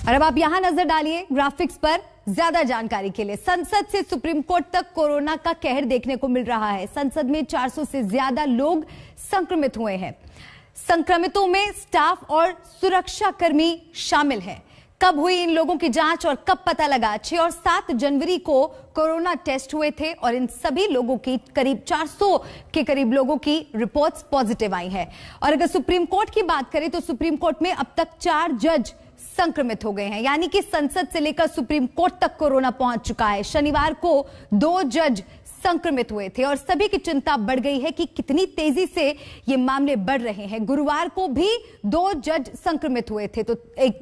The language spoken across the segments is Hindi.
और अब आप यहां नजर डालिए ग्राफिक्स पर ज्यादा जानकारी के लिए। संसद से सुप्रीम कोर्ट तक कोरोना का कहर देखने को मिल रहा है। संसद में 400 से ज्यादा लोग संक्रमित हुए हैं। संक्रमितों में स्टाफ और सुरक्षाकर्मी शामिल हैं। कब हुई इन लोगों की जांच और कब पता लगा? 6 और 7 जनवरी को कोरोना टेस्ट हुए थे और इन सभी लोगों की करीब 400 के करीब लोगों की रिपोर्ट्स पॉजिटिव आई हैं। और अगर सुप्रीम कोर्ट की बात करें तो सुप्रीम कोर्ट में अब तक 4 जज संक्रमित हो गए हैं, यानी कि संसद से लेकर सुप्रीम कोर्ट तक कोरोना पहुंच चुका है। शनिवार को 2 जज संक्रमित हुए थे और सभी की चिंता बढ़ गई है कि कितनी तेजी से ये मामले बढ़ रहे हैं। गुरुवार को भी 2 जज संक्रमित हुए थे, तो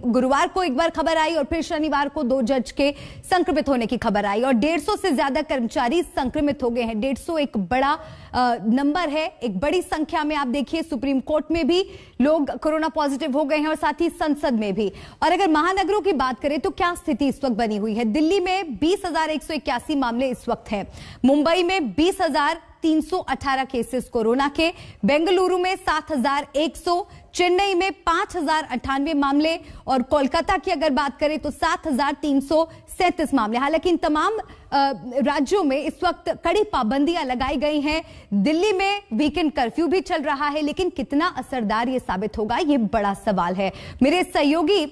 गुरुवार को एक बार खबर आई और फिर शनिवार को 2 जज के संक्रमित होने की खबर आई और 150 से ज्यादा कर्मचारी संक्रमित हो गए हैं। 150 एक बड़ा नंबर है, एक बड़ी संख्या में। आप देखिए सुप्रीम कोर्ट में भी लोग कोरोना पॉजिटिव हो गए हैं और साथ ही संसद में भी। और अगर महानगरों की बात करें तो क्या स्थिति इस वक्त बनी हुई है? दिल्ली में 20,181 मामले इस वक्त हैं। मुंबई में 20,318 केसेस कोरोना के, बेंगलुरु में 7,100, चेन्नई में 5,098 मामले और कोलकाता की अगर बात करें तो 7,337 मामले। हालांकि इन तमाम राज्यों में इस वक्त कड़ी पाबंदियां लगाई गई हैं। दिल्ली में वीकेंड कर्फ्यू भी चल रहा है, लेकिन कितना असरदार ये साबित होगा, ये बड़ा सवाल है। मेरे सहयोगी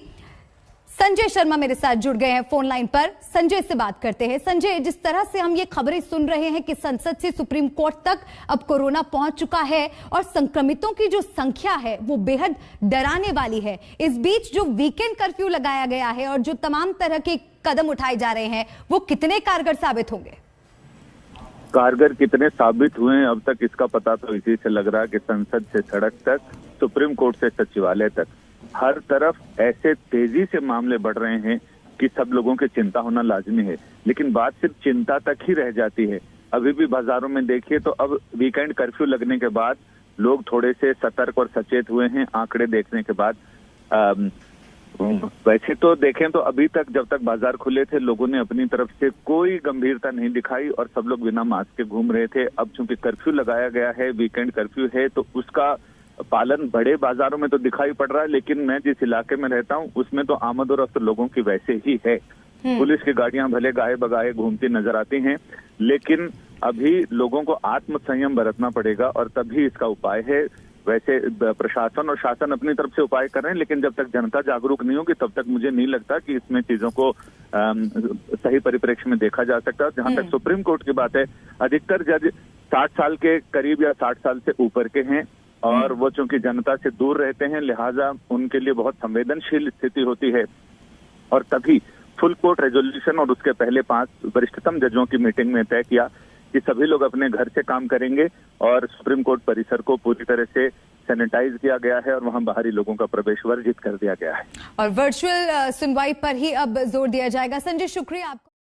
संजय शर्मा मेरे साथ जुड़ गए हैं फोन लाइन पर। संजय से बात करते हैं। संजय, जिस तरह से हम ये खबरें सुन रहे हैं कि संसद से सुप्रीम कोर्ट तक अब कोरोना पहुंच चुका है और संक्रमितों की जो संख्या है वो बेहद डराने वाली है। इस बीच जो वीकेंड कर्फ्यू लगाया गया है और जो तमाम तरह के कदम उठाए जा रहे हैं वो कितने कारगर साबित होंगे? कारगर कितने साबित हुए अब तक इसका पता तो इसी से लग रहा है कि संसद से सड़क तक, सुप्रीम कोर्ट से सचिवालय तक, हर तरफ ऐसे तेजी से मामले बढ़ रहे हैं कि सब लोगों की चिंता होना लाजमी है। लेकिन बात सिर्फ चिंता तक ही रह जाती है। अभी भी बाजारों में देखिए तो अब वीकेंड कर्फ्यू लगने के बाद लोग थोड़े से सतर्क और सचेत हुए हैं आंकड़े देखने के बाद। वैसे तो देखें तो अभी तक जब तक बाजार खुले थे लोगों ने अपनी तरफ से कोई गंभीरता नहीं दिखाई और सब लोग बिना मास्क के घूम रहे थे। अब चूंकि कर्फ्यू लगाया गया है, वीकेंड कर्फ्यू है, तो उसका पालन बड़े बाजारों में तो दिखाई पड़ रहा है, लेकिन मैं जिस इलाके में रहता हूं उसमें तो आमद और रफ्त लोगों की वैसे ही है। पुलिस की गाड़ियां भले गाए बगाए घूमती नजर आती हैं, लेकिन अभी लोगों को आत्म संयम बरतना पड़ेगा और तभी इसका उपाय है। वैसे प्रशासन और शासन अपनी तरफ से उपाय कर रहे हैं, लेकिन जब तक जनता जागरूक नहीं होगी तब तक मुझे नहीं लगता कि इसमें चीजों को सही परिप्रेक्ष्य में देखा जा सकता है। जहां तक सुप्रीम कोर्ट की बात है, अधिकतर जज 60 साल के करीब या 60 साल से ऊपर के हैं और वो चूंकि जनता से दूर रहते हैं, लिहाजा उनके लिए बहुत संवेदनशील स्थिति होती है। और तभी फुल कोर्ट रेजोल्यूशन और उसके पहले 5 वरिष्ठतम जजों की मीटिंग में तय किया कि सभी लोग अपने घर से काम करेंगे और सुप्रीम कोर्ट परिसर को पूरी तरह से सैनिटाइज किया गया है और वहां बाहरी लोगों का प्रवेश वर्जित कर दिया गया है। और वर्चुअल सुनवाई पर ही अब जोर दिया जाएगा। संजय, शुक्रिया आपको।